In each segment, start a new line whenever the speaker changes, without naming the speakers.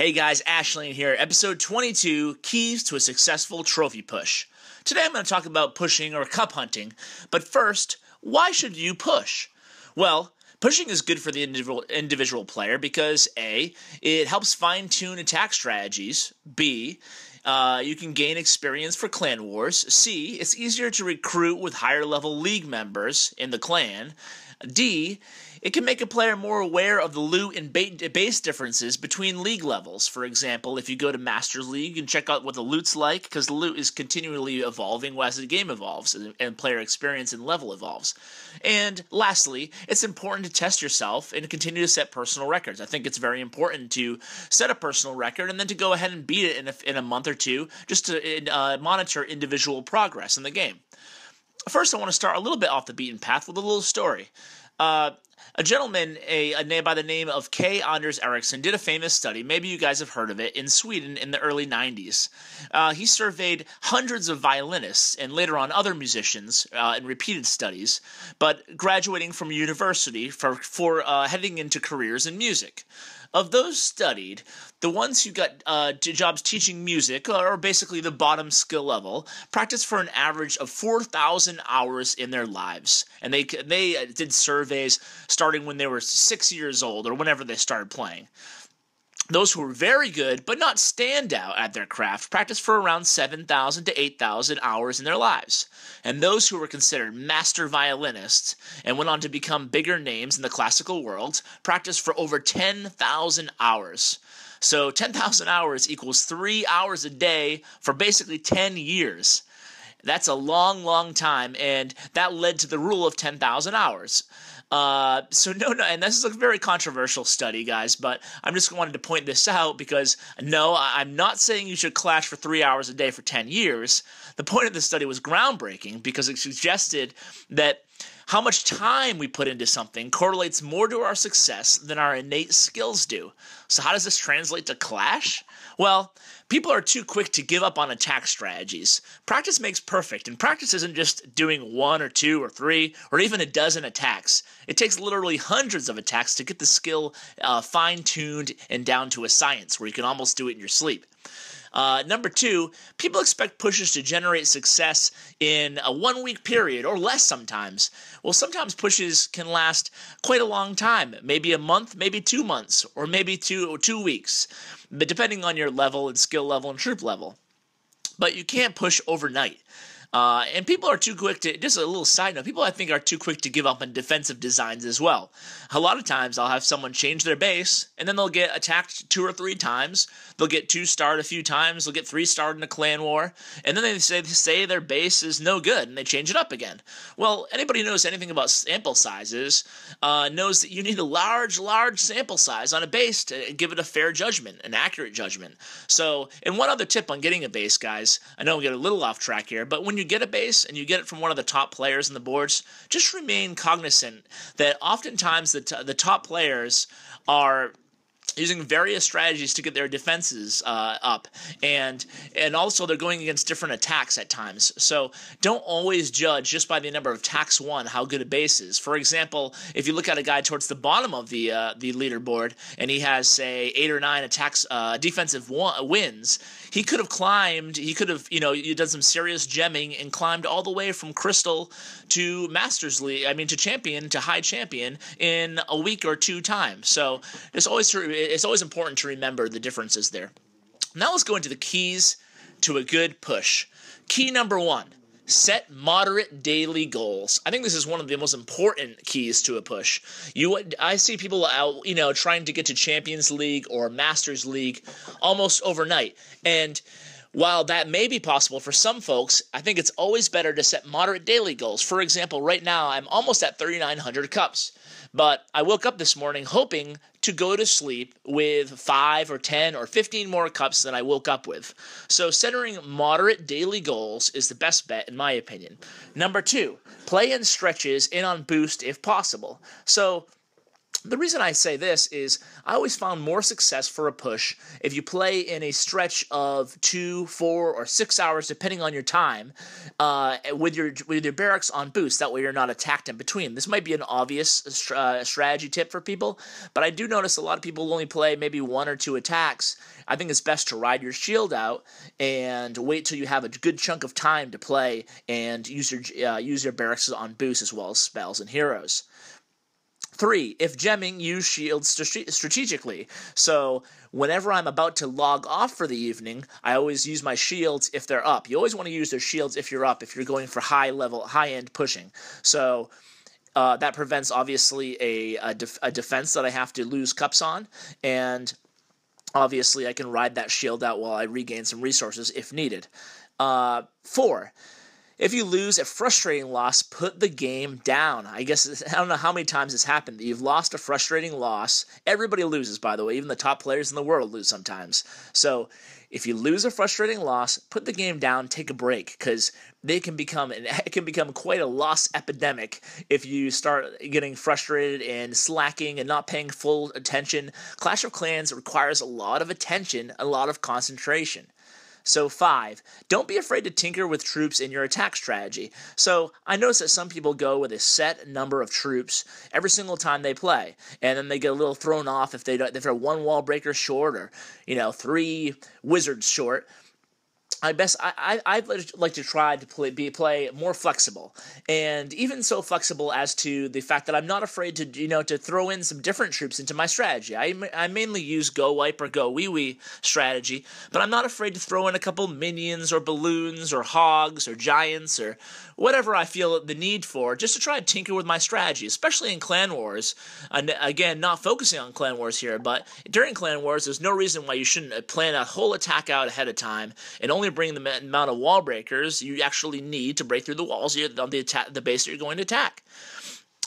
Hey guys, Ashley here, episode 22, Keys to a Successful Trophy Push. Today I'm going to talk about pushing or cup hunting, but first, why should you push? Well, pushing is good for the individual player because A, it helps fine-tune attack strategies, B, you can gain experience for clan wars, C, it's easier to recruit with higher-level league members in the clan, D, it can make a player more aware of the loot and base differences between league levels. For example, if you go to Masters League and check out what the loot's like, because the loot is continually evolving as the game evolves and player experience and level evolves. And lastly, it's important to test yourself and continue to set personal records. I think it's very important to set a personal record and then to go ahead and beat it in a month or two just to monitor individual progress in the game. First, I want to start a little bit off the beaten path with a little story. A gentleman by the name of K. Anders Ericsson did a famous study, maybe you guys have heard of it, in Sweden in the early 90s. He surveyed hundreds of violinists and later on other musicians in repeated studies, but graduating from university for heading into careers in music. Of those studied, the ones who got jobs teaching music, or basically the bottom skill level, practiced for an average of 4,000 hours in their lives. And they did surveys starting when they were 6 years old or whenever they started playing. Those who were very good, but not standout at their craft, practiced for around 7,000 to 8,000 hours in their lives. And those who were considered master violinists and went on to become bigger names in the classical world, practiced for over 10,000 hours. So 10,000 hours equals 3 hours a day for basically 10 years. That's a long, long time, and that led to the rule of 10,000 hours. And this is a very controversial study, guys, but I'm just wanted to point this out because, no, I'm not saying you should clash for 3 hours a day for 10 years. The point of the study was groundbreaking because it suggested that how much time we put into something correlates more to our success than our innate skills do. So how does this translate to clash? Well, people are too quick to give up on attack strategies. Practice makes perfect, and practice isn't just doing 1 or 2 or 3 or even a dozen attacks. It takes literally hundreds of attacks to get the skill fine-tuned and down to a science where you can almost do it in your sleep. Number 2, people expect pushes to generate success in a 1-week period or less sometimes. Well, sometimes pushes can last quite a long time, maybe a month, maybe 2 months, or maybe two weeks, but depending on your level and skill level and troop level. But you can't push overnight. And people are too quick to, just a little side note, people I think are too quick to give up on defensive designs as well. A lot of times I'll have someone change their base, and then they'll get attacked 2 or 3 times, they'll get 2-starred a few times, they'll get 3-starred in a clan war, and then they say their base is no good, and they change it up again. Well, anybody who knows anything about sample sizes knows that you need a large sample size on a base to give it a fair judgment, an accurate judgment. So, and one other tip on getting a base, guys, I know we get a little off track here, but when you get a base and you get it from one of the top players in the boards, just remain cognizant that oftentimes the top players are using various strategies to get their defenses up, and also they're going against different attacks at times. So don't always judge just by the number of attacks won how good a base is. For example, if you look at a guy towards the bottom of the leaderboard and he has, say, 8 or 9 attacks defensive wins, he could have climbed. He could have done some serious gemming and climbed all the way from Crystal to Masters League. I mean to Champion to High Champion in a week or 2 time. So it's always important to remember the differences there. Now let's go into the keys to a good push. Key number 1, set moderate daily goals. I think this is one of the most important keys to a push. I see people out, trying to get to Champions League or Masters League almost overnight. And while that may be possible for some folks, I think it's always better to set moderate daily goals. For example, right now I'm almost at 3,900 cups. But I woke up this morning hoping to go to sleep with 5 or 10 or 15 more cups than I woke up with. So setting moderate daily goals is the best bet in my opinion. Number 2, play in stretches and on boost if possible. So The reason I say this is I always found more success for a push if you play in a stretch of 2, 4, or 6 hours, depending on your time, with your barracks on boost. That way you're not attacked in between. This might be an obvious strategy tip for people, but I do notice a lot of people only play maybe 1 or 2 attacks. I think it's best to ride your shield out and wait till you have a good chunk of time to play and use your barracks on boost as well as spells and heroes. 3, if gemming, use shields strategically. So whenever I'm about to log off for the evening, I always use my shields if they're up. You always want to use their shields if you're up, if you're going for high-end pushing. So that prevents, obviously, a defense that I have to lose cups on, and obviously I can ride that shield out while I regain some resources if needed. 4, if you lose a frustrating loss, put the game down. I don't know how many times it's happened that you've lost a frustrating loss. Everybody loses, by the way. Even the top players in the world lose sometimes. So if you lose a frustrating loss, put the game down, take a break, because it can become quite a loss epidemic if you start getting frustrated and slacking and not paying full attention. Clash of Clans requires a lot of attention, a lot of concentration. So 5, don't be afraid to tinker with troops in your attack strategy. So I notice that some people go with a set number of troops every single time they play, and then they get a little thrown off if they're 1 wall breaker short or 3 wizards short. I'd like to try to play more flexible, and even so flexible as to the fact that I'm not afraid to throw in some different troops into my strategy. I mainly use go wipe or go wee wee strategy, but I'm not afraid to throw in a couple minions or balloons or hogs or giants or whatever I feel the need for, just to try to tinker with my strategy, especially in Clan Wars. And again, not focusing on Clan Wars here, but during Clan Wars, there's no reason why you shouldn't plan a whole attack out ahead of time and only bring the amount of wall breakers you actually need to break through the walls on the base that you're going to attack.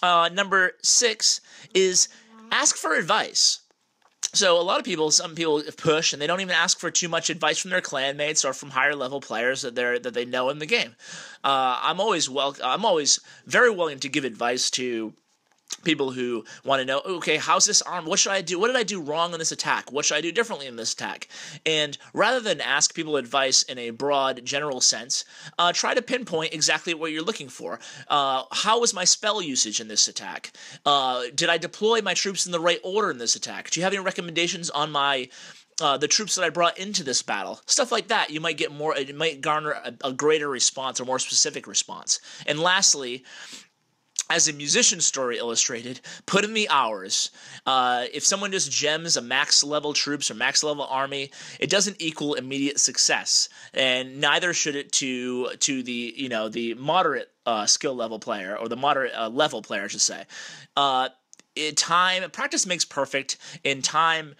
Number 6 is ask for advice. So some people push and they don't even ask for too much advice from their clanmates or from higher level players that they know in the game. I'm always very willing to give advice to people who want to know, okay, how's this arm? What should I do? What did I do wrong in this attack? What should I do differently in this attack? And rather than ask people advice in a broad, general sense, try to pinpoint exactly what you're looking for. How was my spell usage in this attack? Did I deploy my troops in the right order in this attack? Do you have any recommendations on the troops that I brought into this battle? Stuff like that. You might get more. It might garner a greater response or more specific response. And lastly, as a musician story illustrated, put in the hours. If someone just gems a max level troops or max level army, it doesn't equal immediate success, and neither should it to the moderate skill level player, or the moderate level player, I should say. Practice makes perfect, and time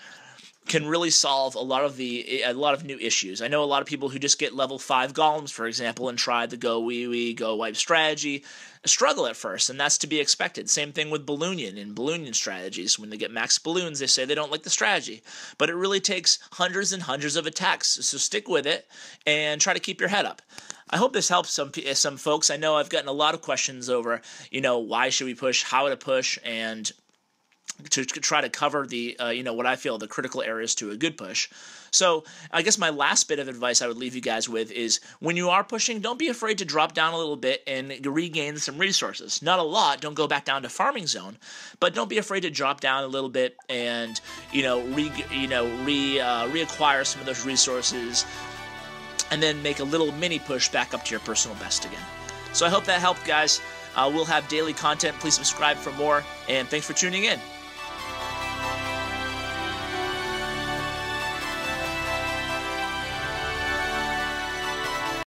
can really solve a lot of new issues. I know a lot of people who just get level 5 golems, for example, and try the go wee wee, go wipe strategy, struggle at first, and that's to be expected. Same thing with Balloonian strategies. When they get max balloons, they say they don't like the strategy. But it really takes hundreds and hundreds of attacks, so stick with it and try to keep your head up. I hope this helps some folks. I know I've gotten a lot of questions over, why should we push, how to push, and to try to cover the, what I feel the critical areas to a good push. So I guess my last bit of advice I would leave you guys with is, when you are pushing, don't be afraid to drop down a little bit and regain some resources. Not a lot. Don't go back down to farming zone, but don't be afraid to drop down a little bit and, reacquire some of those resources, and then make a little mini push back up to your personal best again. So I hope that helped, guys. We'll have daily content. Please subscribe for more, and thanks for tuning in.